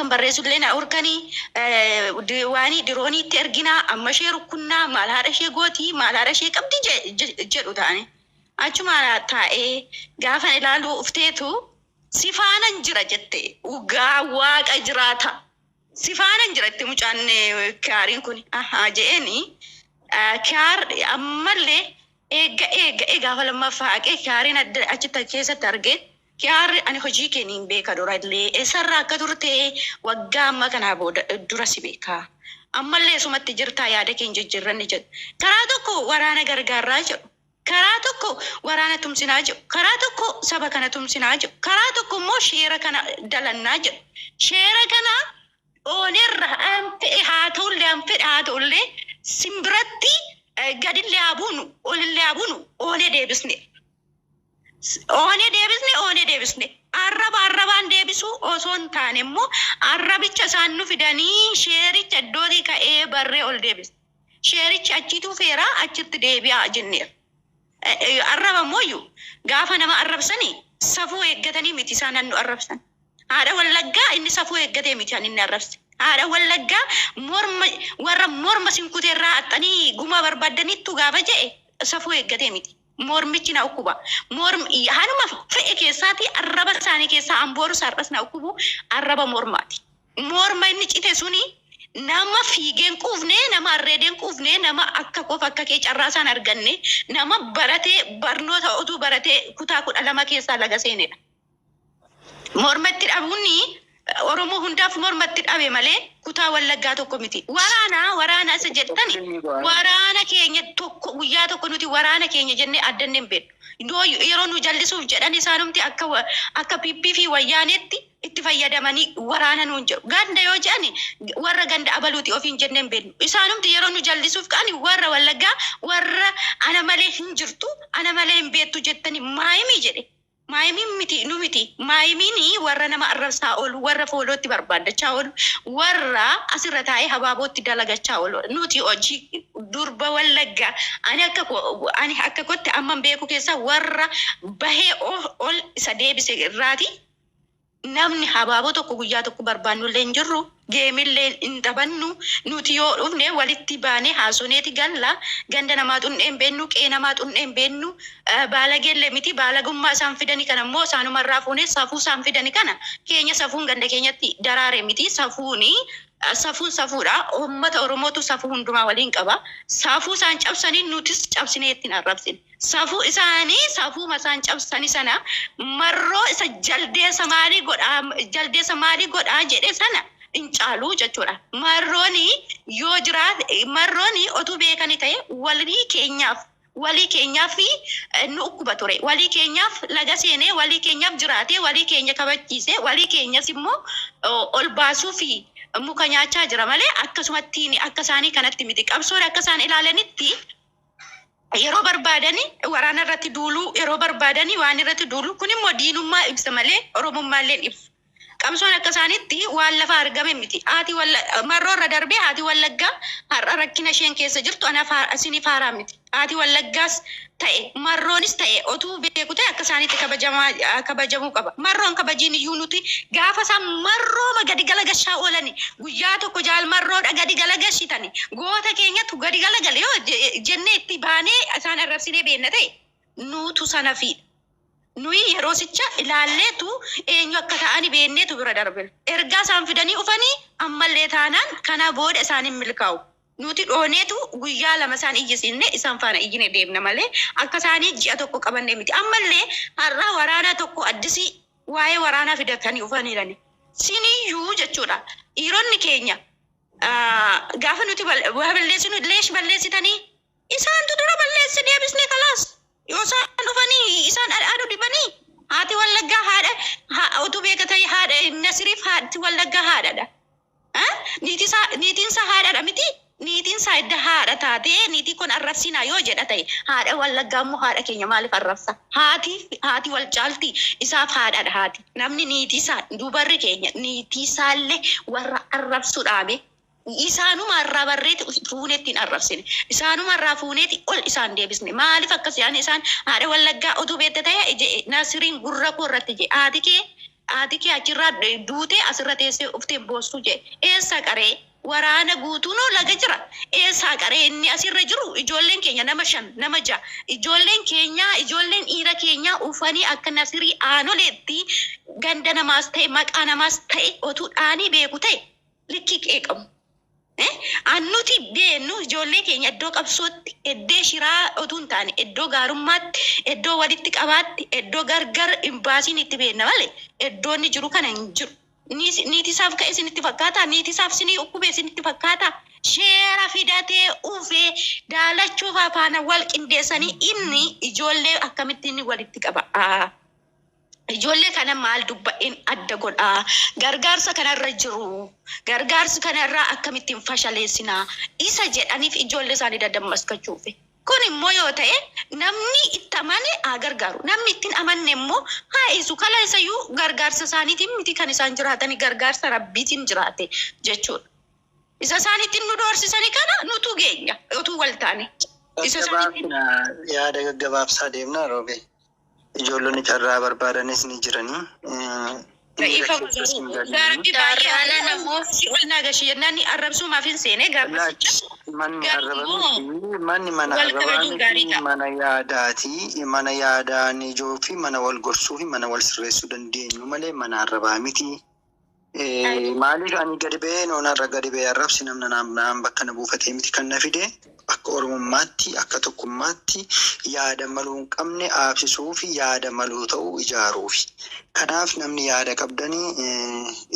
بريسو لنا أوركني دواني دروني ترجنا أما شيء ركنا ما لها شيء قوتي ما لها شيء كم تيجي جلو تاني أجمع تاء قافن إلالو افتيتو سفانا جرجتة وقاواك أجراتها سفانا جرجتة مجان كارين كوني جاني كار أمرلي إيجا فلما فاق كارين أجتا كيسة ترجت كار أنا خجي كنين بيكا دورادلي إسرع كدورتي وقام ما كان عبود دراسي بيكا أمرلي سمت تجرتا ياده كنج جرني جد كراتوكو ورانا غرغراجو كراتوكو ورانا تمسناجو كراتوكو سبكنا تمسناجو كراتوكو مو شيرا كنا دلناجو شيرا كنا أونير هاتول لي سمبرتي قد اللي أبونو أوني ديبسني arrabaan deebisu osoo hin taane immoo arrabicha isaan nu fidanii sheericha iddoodii ka'ee barree ol deebis. Sheerichi achiitu feera achitti deebi'aa jenneera. Arraba mooyyuu gaafa nama arrabsanii safuu eeggatanii miti isaan hannu arrabsan. Haadha wallaggaa inni safuu eeggatee miti han inni arrabse. Haadha wallaggaa warra morma sinkuteerraa axxanii guma barbaaddanittu gaafa jedhe safuu eeggatee miti. Mormichi na ukuba hanuma fe'e keessaati arraba isaanii keessaa ambooru sarras na ukubu arraba mormaati. Morma inni cite suni nama fiigeen quufne nama arreedeen quufne nama akka qofa akka kee carraasaan arganne nama baratee barnoota utuu baratee kutaa 12 keessaa laga seenedha. Mormatti dhabuuni Oromoo hundaaf mormatti dhabe malee kutaa wallaggaa tokko miti. Waraana isa jettani waraana keenya tokko guyyaa tokko nuti waraana keenya jennee addanneen beedhu. Yeroo nu jallisuuf jedhan isaanumti akka pippii fi wayyaaneetti itti fayyadamanii waraana nuun jedhu. Ganda yoo jedhani warra ganda abaluuti ofiin jenneen beedhu. Isaanumti yeroo nu jallisuuf ka'ani warra wallaggaa warra ana malee hin jirtu ana malee hin beektu jettani maayimii jedhe. Maayimin miti nu miti maayimini warra nama arrabsaa oolu warra foolootti barbaadachaa oolu warra asirra taa'ee habaabootti dalagachaa oolu nuti hojii durba wallaggaa ani akka kotti amman beeku keessa warra bahee ol isa deebise irraati namni habaaboo tokko guyyaa tokko barbaannu illee hin jirru geemillee hin taphannu nuti yoo dhufne walitti baanee haasoneeti galla ganda namaa xunneen beennu qee namaa xunneen beennu baalageellee miti baalagummaa isaan fidani kana immoo isaanumarraa fuunee safuu isaan fidani kana keenya safuun ganda keenyatti daraare miti safuun safuudha uummata Oromootu safuu hundumaa waliin qaba safuu isaan cabsanii nutis cabsinee ittiin arrabsine safuu isaanii safuuma isaan cabsanii sana marroo isa jaldeessa maalii godhaa jedhe sana incaaluu jechuudha. Marrooni yoo jiraate marrooni otuu beekani ta'e walii keenyaaf nu ukkuba ture. Walii keenyaaf laga seenee walii keenyaaf jiraatee walii keenya kabachiisee walii keenyas immoo ol baasuu fi muka nyaachaa jira malee akkasumatti akka isaanii kanatti miti. Qabsoon akka isaan ilaalanitti yeroo barbaadani waraana irratti duuluu yeroo barbaadani waan irratti duuluu kun immoo diinummaa ibsa malee Oromummaa illee ibsa. Qabsoon akka isaanitti waan lafa argame miti. Marroo irra darbee haati wallaggaa har'a rakkina isheen keessa jirtu isinii faaraa miti. Haati wallaggaas ta'e marroonis ta'e otuu beeku ta'e akka isaanitti kabajamuu qaba. Marroon kabajiin iyyuu nuti gaafa isaan marrooma gadi galagashaa oolani guyyaa tokko jaal marroodha gadi galagashitani goota keenyattu gadi galagale yoo jennee itti baanee isaan arrabsinee beenna ta'e nuutu sana fiidha. Nuyi yeroo sicha ilaalleetu eenyu akka ta'ani beenneetu bira darbina. Ergaa isaan fidanii dhufanii ammallee taanaan kana booda isaan hin milkaa'u. Nuti dhooneetu guyyaa lama isaan iyyisinne isaan faana iyyine deemna malee akka isaanii ji'a tokko qabanne miti. Ammallee har'a waraana tokko addisii waa'ee waraanaa fidatanii dhufaniirani. Siniyyuu jechuudha. Dhiironni keenya gaafa nuti balleessinu leesh balleessitanii isaantu dura balleessi deebisnee kalaas. Yoo isaan dhufanii isaan aduu dibanii haati wallaggaa haadha utuu beeka ta'e haadha Nasiriif haati wallaggaa haadhadha. Niitiin isaa haadhadha miti. Niitiin isaa edda haadha taatee niitii kun arrabsinaa yoo jedha ta'e haadha wallaggaa immoo haadha keenya maaliif arrabsa? Haati wal caalti isaaf haadhadha haati. Namni niitii isaa dubarri keenya niitii isaallee warra arrabsu dhaabe. Isaanuma irraa barreeti fuuneetti hin arrabsine. Isaanuma irraa fuuneetti ol isaan deebisne. Maaliif akkas yaani isaan haadha wallaggaa utuu beekte ta'e Nasiriin gurra koo irratti je haati kee Aati kee achirraa duutee asirra teessee uftee boossu jee eessa qaree waraana guutuun laga jira eessa qaree inni asirra jiru ijoolleen keenya nama 5 nama 6 ijoolleen keenya ijoolleen dhiira keenya ufanii akka nasirii aanoleetti ganda namaas ta'e maqaa namaas ta'e otuu dhaanii beeku ta'e likki qeeqamu. Annuti beenu ijoollee keenya iddoo qabsootti eddee shiraa otuun taane iddoo gaarummaatti iddoo walitti qabaatti iddoo gargar imbaasiin itti beenna malee iddoo inni jiru kana hin jiru. Niitisaaf ka'e isinitti fakkaata niitisaaf sinii ukkubee isinitti fakkaata sheera fidatee ufee daalachuuf afaana wal qindeessanii inni ijoollee akkamitti inni walitti qaba. Ijoollee kana maal dubba'een adda godhaa gargaarsa kanarra jiru gargaarsi kanarraa akkamittiin fashaleessinaa isa jedhaniif ijoollee isaanii dadammaskachuufi. Kun immoo yoo ta'e namni itti amane haa gargaaru namni ittiin amanne immoo haa isu kala isayyuu gargaarsa isaaniitiin miti kan isaan jiraatanii gargaarsa rabbiitiin jiraate jechuudha. Isa isaaniitiin nu doorsisanii kana nutu geenya utuu wal taane. Isa isaaniitiin yaada gaggabaabsaa deemna roobee. Ijoollonni carraa barbaadanis ni jiranii. Ifa gaarii baay'ee namoo wal gashii nani arrabsuu maafin seenee gaafasicha. Manni arrabamuu manni mana arrabamuu mana yaadaati. Mana yaadaan ijoo fi mana wal gorsuu fi mana wal sirreessuu dandeenyu malee mana arrabaa miti. Maaliif ani gadi ba'ee noonarra gadi ba'ee arrabsi namna naan bakka na buufatee miti kan na fide. Akka oromummaatti akka tokkummaatti yaada maluu hin qabne aabsisuu fi yaada maluu ta'uu ijaaruufi. Kanaaf namni yaada qabdanii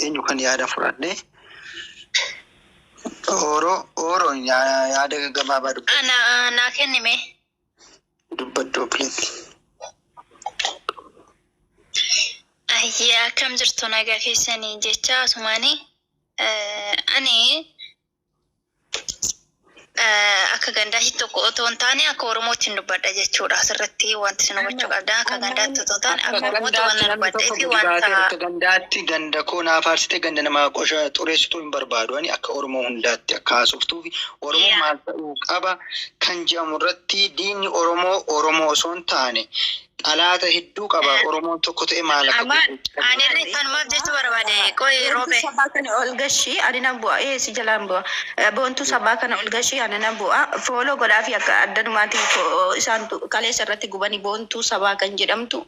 eenyu kan yaada fudhadhe Oroon yaada gaggabaabaa dubbatu. Naa kennime. Dubbaddu ofiitti. Ayyaa akkam jirtu nagaa keessanii jecha asumaanii ani akka gandaatti tokko otoo hin taane akka oromootti hin dubbadha jechuudha. Asirratti wanti isin hubachuu qabda akka gandaatti otoo hin taane akka oromootti waan dubbadhee fi wanta akka gandaatti ganda koo naaf aarsite ganda nama qosha xureessituu hin barbaadu ani akka oromoo hundaatti akka haasoftuu fi oromoo maal ta'uu qaba kan jedhamu irratti diinni oromoo osoo hin taane alaata hedduu qaba oromoon tokko ta'e maal akka ani kanumaaf jechuu barbaade qoy roobe sabaa kana ol gashii ani nan bu'a si jalaan bu'a boontuu sabaa kana ol gashii ani nan bu'a fooloo godhaa fi akka addanumaatti isaan kaleessa irratti gubanii boontuu sabaa kan jedhamtu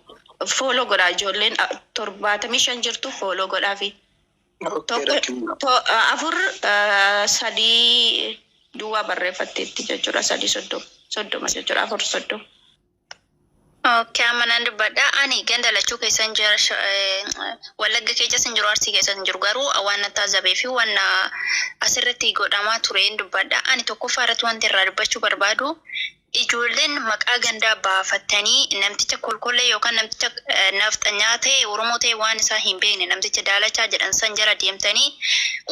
fooloo godhaa ijoolleen 75 jirtu fooloo godhaa fi afur 3 duwwaa barreeffatteetti jechuudha 3 30 jechuudha 4 30. Okay, amanan dubbadha. Ani ganda lachuu keessan jira Wallagga keessa sin jiru Arsii keessa sin jiru garuu waan taazabee fi waan asirratti godhamaa ture dubbadha. Ani tokkoffaa irratti wanti irraa dubbachuu barbaadu ijoolleen maqaa gandaa baafattanii namticha kolkollee yookaan namticha nafxanyaa ta'e Oromoo ta'e waan isaa hin beekne namticha daalachaa jedhan san jara deemtanii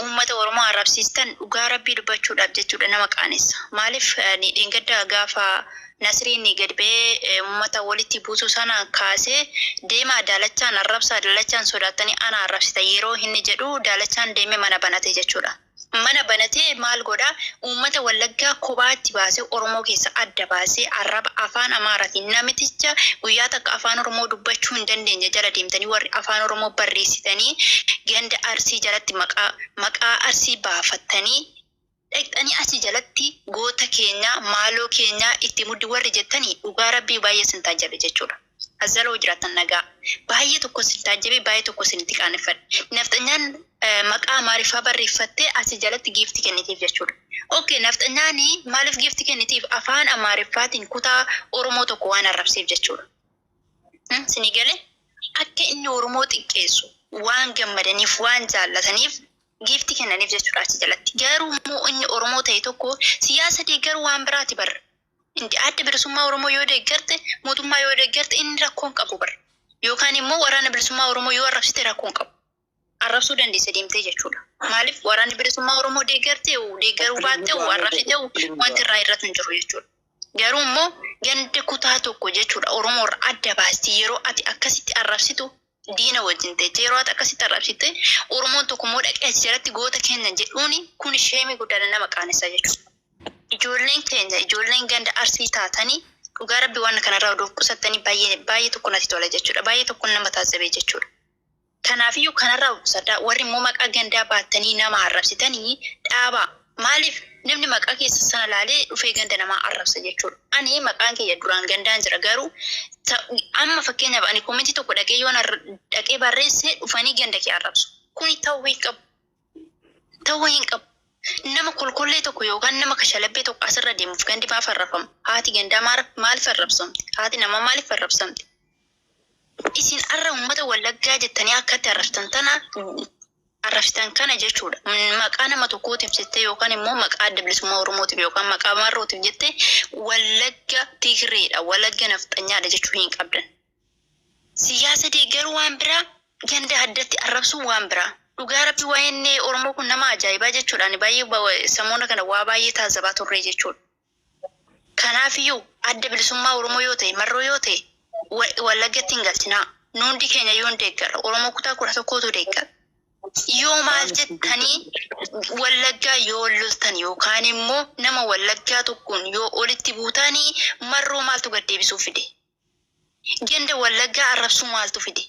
uummata Oromoo arrabsiistan dhugaa rabbii dubbachuudhaaf jechuudha nama qaanessa. Maaliif ni dheengadda gaafa Nasriin gadi ba'ee uummata walitti buusuu sana kaasee deema daalachaan arrabsaa daalachaan sodaatanii ana arrabsita yeroo inni jedhu daalachaan deemee mana banate jechuudha. Mana banatee maal godhaa uummata Wallaggaa kophaatti baasee Oromoo keessa adda baasee arraba afaan Amaaraatiin namticha guyyaa takka afaan Oromoo dubbachuu hin dandeenye jala deemtanii warri afaan Oromoo barreessitanii ganda Arsii jalatti maqaa Arsii baafattanii dhaqxanii asii jalatti goota keenya maaloo keenya itti muddi warri jettanii dhugaa rabbii baay'ee sin taajjabe jechuudha. Azaloo jiraatan nagaa baay'ee tokko sin taajjabe baay'ee tokko sin itti qaaneffadhe. Nafxanyaan maqaa Amaariffaa barreeffattee asii jalatti giifti kennitiif jechuudha. Okay, nafxanyaani maaliif giifti kennitiif afaan Amaariffaatiin kutaa Oromoo tokko waan arrabseef jechuudha. Sinii galee akka inni Oromoo xiqqeessu waan gammadaniif waan jaallataniif giifti kennaniif jechuudha asii jalatti. Garuu immoo inni Oromoo ta'e tokko siyaasa deeggaruu waan biraati barra. Indi adda bilisummaa Oromoo yoo deeggarte mootummaa yoo deeggarte inni rakkoon qabu barra. Yookaan immoo waraana bilisummaa Oromoo yoo arrabsite rakkoon qabu. Arrabsuu dandeesse deemtee jechuudha. Maaliif waraanni bilisummaa Oromoo deeggartee deeggaruu baattee arrabsite wanti irraa irratti hin jiru jechuudha. Garuu immoo ganda kutaa tokko jechuudha Oromoo irraa adda baasti yeroo ati akkasitti arrabsitu diina wajjin ta'e yeroo ati akkasitti arrabsite Oromoon tokko immoo dhaqee jalatti goota keenya jedhuuni kun sheemii guddaa nama qaanessa jechuudha. Ijoolleen keenya ijoolleen ganda Arsii taatanii dhugaa rabbii waan kanarraa odoo qusattanii baay'ee tokko natti tola jechuudha. Baay'ee tokko nama taasisee jechuudha. Kanaafiyyuu kanarraa saddaa warri immoo maqaa gandaa baattanii nama arrabsitanii dhaabaa. Maaliif namni maqaa keessa sana laalee dhufee ganda namaa arrabsa jechuudha. Ani maqaan kiyya duraan gandaan jira garuu amma fakkeenyaaf ani koomenti tokko dhaqee yoon dhaqee barreesse dhufanii ganda kee arrabsu. Kuni ta'uu hin qabu. Ta'uu hin qabu. Nama kolkollee tokko yookaan nama kashalabbee tokko asirra deemuuf gandi maaf arrabama? Haati gandaa maaliif arrabsamti? Haati namaa maaliif arrabsamti? Isin arra uummata Wallaggaa jettanii akkatti arrabsitan kana jechuudha. Maqaa nama tokkootiif jettee yookaan immoo maqaa adda bilisummaa Oromootiif yookaan maqaa Marrootiif jettee Wallagga Tigreedha, Wallagga Nafxanyaadha jechuu hin qabdan. Siyaasa deeggaruu waan biraa, ganda addatti arrabsuu waan biraa. Dhugaa rabbi waa'een Oromoo kun nama ajaa'ibaa jechuudhaan baay'ee samoona kana waa baay'ee taasifaa turre jechuudha. Kanaafiyyuu adda bilisummaa Oromoo yoo ta'e, Marroo yoo ta'e, Wallaggatti hin galchinaa. Nuundi keenya yoo hin deeggara, Oromoo kutaa 11tu deeggara. Yoo maal jettanii Wallaggaa yoo loltan yookaan immoo nama Wallaggaa tokkoon yoo olitti buutanii Marroo maaltu gaddeebisuu fide? Ganda Wallaggaa arrabsuu maaltu fide?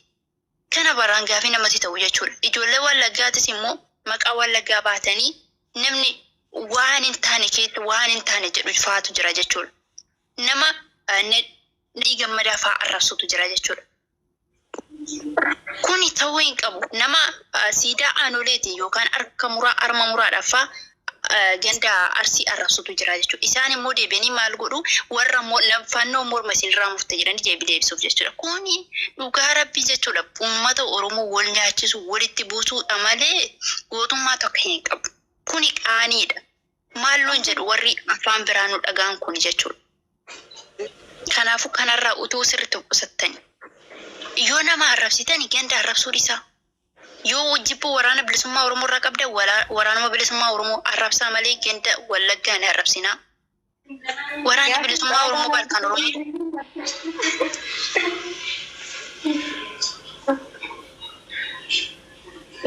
Kana baraan gaafii namatti ta'u jechuudha. Ijoollee Wallaggaatis immoo maqaa Wallaggaa baatanii namni waan hin taane keessa waan hin taane jedhu faatu jira jechuudha. Nama Nadhii Gammadaa fa'aa arrabsutu jira jechuudha. Kuni ta'uu hin qabu. Nama siidaa aanoleeti yookaan arma muraadhaaf ganda Arsii arrabsutu jira jechuudha. Isaan immoo deebi'anii maal godhu warra fannoo morma isinirraa murte jedhanii deebisuuf jechuudha. Kuni dhugaa rabbii jechuudha. Uummata Oromoo wal nyaachisu walitti buusuudha malee gootummaa tokko hin qabu. Kuni qaaniidha. Maalloon jedhu warri afaan biraa nu dhagaan kun jechuudha. Kanaafuu kanarraa utuu sirriitti qusattani. Yoo nama arrabsitani ganda arrabsuu isaa. Yoo wajjibbuu waraana bilisummaa Oromoo irraa qabda waraanuma bilisummaa Oromoo arrabsaa malee ganda Wallaggaa hin arrabsinaa. Waraanni bilisummaa Oromoo balkaan Oromoo.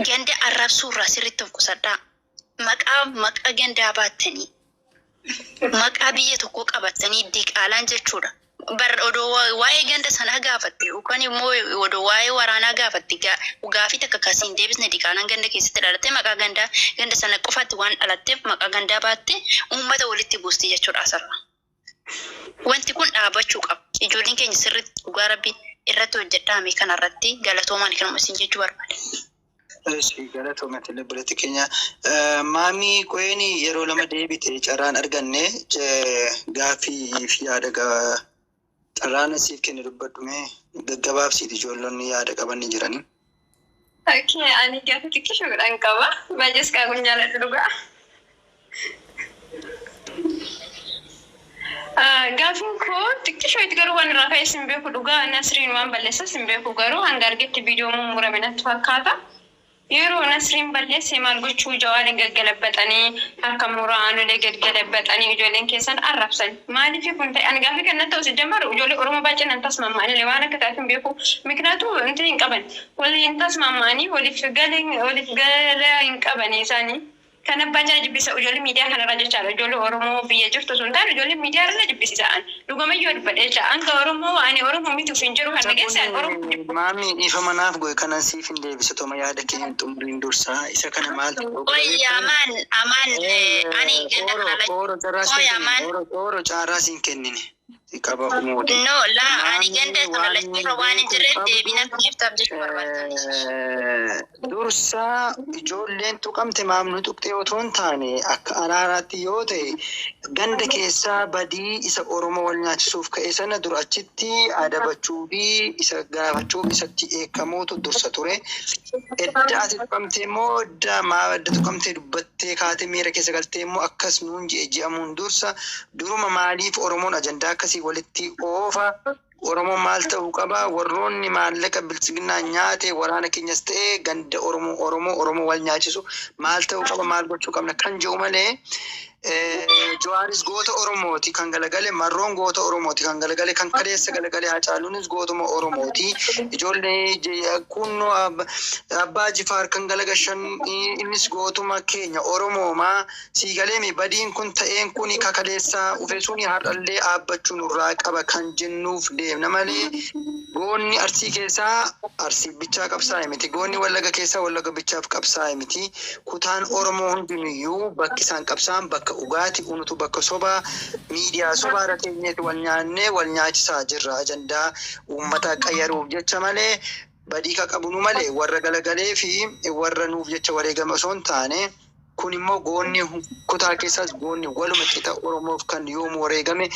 Ganda arrabsuu irraa sirriitti of qusadhaa. Maqaa gandaa baattanii maqaa biyya tokkoo qabatanii diqaalaan jechuudha. Waa'ee ganda sanaa gaafatte yookaan immoo waa'ee waraanaa gaafatte gaafii takka akkasiin deebisne diqaalaan ganda keessatti dhalatte maqaa ganda sana qofaatti waan dhalatteef maqaa gandaa baatte uummata walitti buusti jechuudha asirra. Wanti kun dhaabachuu qaba. Ijoolleen keenya sirriitti dhugaa rabbii irratti hojjedhaame kanarratti galatoomaan kanuma isin jechuu barbaada. Galatooma telebireetti keenya maamii qoyeni yeroo lama deebite carraan arganne gaafii fi yaada carraan siif kenne dubbadhume gaggabaabsiiti ijoollonni yaada qabanni jiranii. Okay, ani gaafii xiqqishoo godhan qaba. Baay'ees qaaquun jaalladhu dhugaa. Gaafiin koo xiqqishoo itti garuu waan irraa ka'e sin beeku dhugaa Nasriin waan balleessa sin beeku garuu hanga argetti viidiyoo mummurame natti fakkaata. Yeroo Nasriin balleesse maal gochuu Jawaariin gaggalabatanii harka muraanolee gaggalabatanii ijoolleen keessan arrabsan. Maaliif kun ta'e ani gaafii kan ta'u sijjammaru ijoollee Oromoo baay'ee nan tasmammaanii waan akka taasisan beeku miknaatu inti hin qaban. Waliin tasmammaanii waliif gala hin qabanii isaanii. Kan abbaan jala jibbisa ijoollee miidiyaa kanarra jechaadha. Ijoollee Oromoo biyya jirtu sun ta'an ijoollee miidiyaa irra jibbisiisan. Dhugamayyoo dubbadhe jecha hanga Oromoo ani Oromoo miti ufin jiru kan dhageessan Oromoo. Maami dhiifa manaaf goe kanan siif hin deebisatoma yaada keenya xumuriin dursaa isa kana maal ta'u. Amaan ani ganda kana Oro caarraa siin kennine. Qaba umuudha. No la ani ganda kana lachirra waan hin jirreef deebina kiftaaf jechuu barbaadani. Dursaa ijoolleen tuqamte maamnu tuqxee otoo hin taane akka araaraatti yoo ta'e ganda keessaa badii isa Oromoo wal nyaachisuuf ka'e sana dura achitti adabachuu fi isa gaafachuuf isatti eekamuutu dursa ture. Edda ati tuqamtee immoo edda tuqamtee dubbattee kaatee miira keessa galtee immoo akkas nuun je'amuun dursa duruma maaliif Oromoon ajandaa akkasii walitti oofa Oromoo maal ta'uu qaba warroonni maallaqa bilchiginaa nyaate waraana keenyas ta'e ganda Oromoo wal nyaachisu maal ta'uu qaba maal gochuu qabna kan jedhu malee Jawaaris goota Oromooti kan galagale, Marroon goota Oromooti kan galagale, kan kaleessa galagale Hacaaluunis gootuma Oromooti. Ijoollee kunnoo Abbaa Jifaar kan galagashan innis gootuma keenya Oromoomaa. Siigalee badiin kun ta'een kuni kakaleessa ufesuuni har'allee dhaabbachuun irraa qaba kan jennuuf deemna malee goonni Arsii keessaa Arsii bichaa qabsaa'e miti. Goonni Wallaga keessaa Wallaga bichaaf qabsaa'e miti. Kutaan Oromoo hundinuyyuu bakki isaan qabsaan bakka ugaati unutu bakka soba miidiyaa sobaa irra teenyeeti wal nyaannee wal nyaachisaa jirra ajandaa uummata qayyaruuf jecha malee badii qabnu malee warra galagalee fi warra nuuf jecha wareegame osoo hin taane kun immoo goonni kutaa keessaas goonni waluma qixa Oromoof kan yoomuu wareegame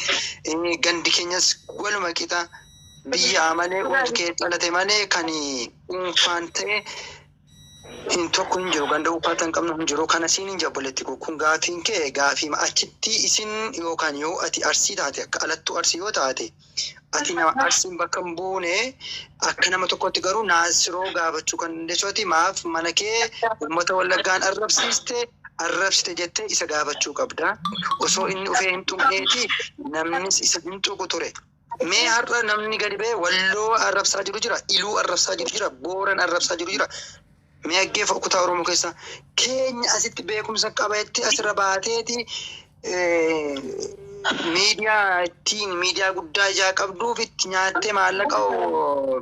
gandi keenyas waluma qixa biyya malee hundi kee dhalate malee kan dhuunfaan ta'e hin tokko hin jiru ganda uffatan qabnu hin jiru kana siin hin jabboletti kun gaafiin kee gaafii achitti isin yookaan yoo ati Arsii taate akka alattuu Arsii yoo taate ati nama Arsiin bakka hin buune akka nama tokkotti garuu naasiroo gaafachuu kan dandeessuuti maaf mana kee uummata Wallaggaan arrabsite jettee isa gaafachuu qabda osoo inni ufee hin xumneeti namnis isa hin tuqu ture. Mee har'a namni gadi ba'e Walloo arrabsaa jiru jira, Iluu arrabsaa jiru jira, Booran arrabsaa jiru jira. Mee aggeeffa kutaa Oromoo keessa keenya asitti beekumsa qabaatti asirra baateeti miidiyaa guddaa ijaa qabduuf itti nyaattee maallaqa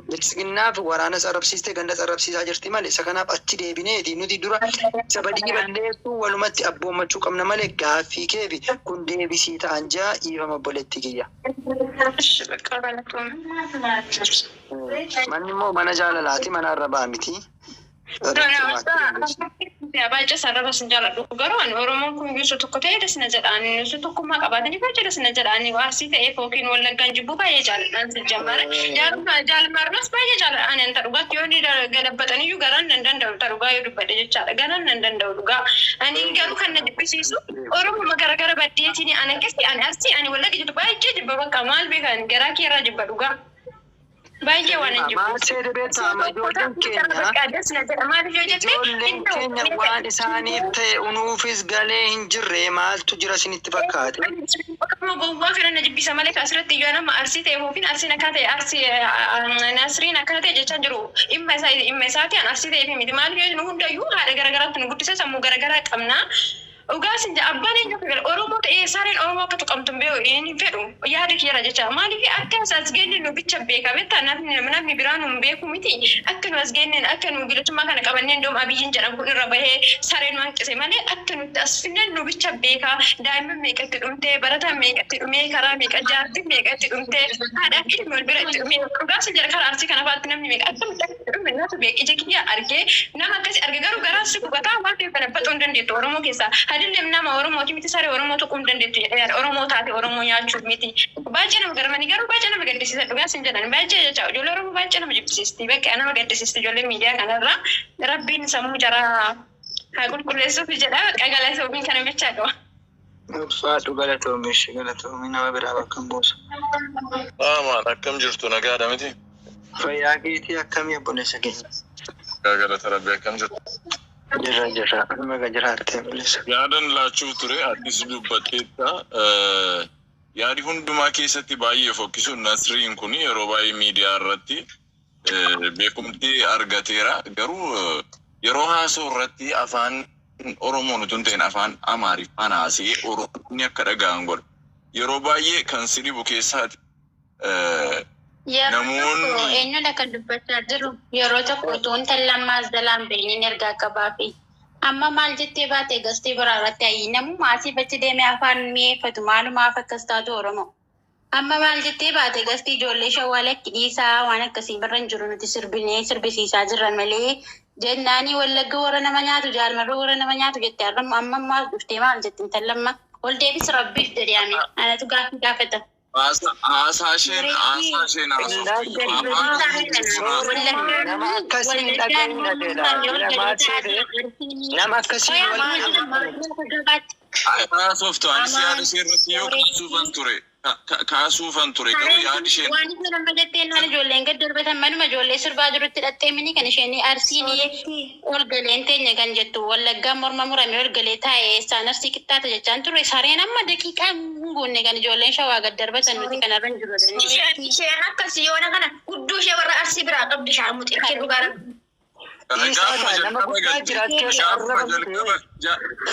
bilisiginnaaf waraanas arrabsiistee gandas arrabsiisaa jirti malee isa kanaaf achi deebineeti nuti dura isa badii balleessuu walumatti abboommachuu qabna malee gaaffii keefi kun deebisii ta'an jaa dhiifama obboleetti kiyya. Manni immoo mana jaalalaati mana arrabaa miti. Baay'ee sarara sin jaaladhu garuu Oromoon kun bisu tokko ta'ee dasna jedhaanii nuti tokkummaa qabaatanii baay'ee dasna jedhaanii Arsii ta'ee fookiin Wallaggaan jibbuu baay'ee jaaladhaan sin jammare jaalmarras baay'ee jaaladhaan anta dhugaatti yoo ni galabbatanii iyyuu garaan nan danda'u dhugaa yoo dubbadhe jechaadha garaan nan danda'u dhugaa ani garuu kan na jibbisiisu Oromoo garagara baddeetiin ani akkasii ani Arsii ani Wallagga jettu baay'ee jibba bakka maal beekan garaa kee irraa jibba dhugaa. Baay'ee waan hin jiru. Maasee beekama ijoolleen keenya waan isaaniif ta'e unuufis galee hin jirre maaltu jira isinitti fakkaate? Gowwaa kana na jibbisa malee asirratti iyyuu nama Arsii ta'e moofiin Arsiin akka ta'e Arsii Nasriin akkana ta'e jechaa jiru. Dhimma isaati an Arsii ta'eef miti maaliif yoo nu hundayyuu haadha garagaraatti nu guddisa sammuu garagaraa qabna. Ugasin abbaan eenyu kan Oromoo ta'ee sareen Oromoo akka tuqamtu hin fedhu yaada kiyya jecha maaliif akka as geenye nu bicha beeka beektaa namni biraan hin beeku miti akka nu as geenye akka nu bilisummaa kana qabannee ndoom Abiyyiin jedhamu kun irra bahee sareen hanqise malee akka nuti as finneen nu bicha beeka daa'imman meeqatti dhumtee barataan meeqatti dhumee karaa meeqa jaartiin meeqatti dhumtee haadhaa fi ilmi wal bira itti dhumee ugasin jala karaa Arsii kana faatti namni meeqa akka nuti dhume naatu beek ija kiyya argee nama akkasii arge garuu garaa si gubataa waan ta'eef kana baxuu hin dandeettu Oromoo keessaa hadillee nama Oromoo miti saree Oromoo tokko hin dandeettu jedhee Oromoo taate Oromoo nyaachuuf miti baay'ee nama garmanii garuu baay'ee nama gaddisiisa dhugaa sin jedhan baay'ee jecha ijoollee Oromoo baay'ee nama jibbisiisti bakka nama gaddisiisti ijoollee miidiyaa kanarraa rabbiin sammuu jaraa haa qulqulleessuuf jedha qagala soomiin kana bichaa qaba. Ulfaadhu galatoomi nama biraa bakka hin buusu. Maal akkam jirtu nagaadha miti? Fayyaa keetii akkamii obboleessa keenya? Galata rabbii akkam jirtu? Jira nama jiraattee bilisa. Yaadan laachuu ture addis dubbatteetta yaadi hundumaa keessatti baay'ee fokkisu Nasriin kun yeroo baay'ee miidiyaa irratti beekumtii argateera garuu yeroo haasoo irratti afaan Oromoon utuu hin ta'in afaan Amaariffaan haasee Oromoonni akka dhaga'an godha. Yeroo baay'ee kan siribu keessaati namoonni eenyudha kan dubbachaa jiru yeroo tokko utuu intalli lammaas dalaan beeyniin ergaa qabaa fi amma maal jettee baate gastee biraa irratti ayyi namu maasiif achi deemee afaan mi'eeffatu maalumaaf akkas taatu Oromoo amma maal jettee baate gastii ijoollee shawwaalatti dhiisaa waan akkasii birra hin jiru nuti sirbisiisaa jirran malee jennaanii Wallagga warra nama nyaatu jaalmarroo warra nama nyaatu jettee arramu amma ammaa dhuftee maal jetti intalli lamma ol deebis rabbiif jedhame anatu gaaffii gaafata. Asashin nama akkasii nama akkasii Softo ani siyaada sirriitti yoo qabsuufan ture kaasuufan ture garuu yaadi isheen waan isa nama jettee naan ijoolleen gad darbatan manuma ijoollee sirbaa jirutti hidhattee mini kan isheen arsiin ol galeen teenya kan jettu wallaggaa morma murame ol galee taa'ee isaan arsii qixxaata jechaan ture sareen amma daqiiqaa guunne kan ijoolleen shawaa gad darbatan nuti kan arran jiru. Isheen akkasii yoona kana gudduu ishee warra arsii biraa qabdi shaamuti ishee dhugaara. Nama guddaa jiraachuu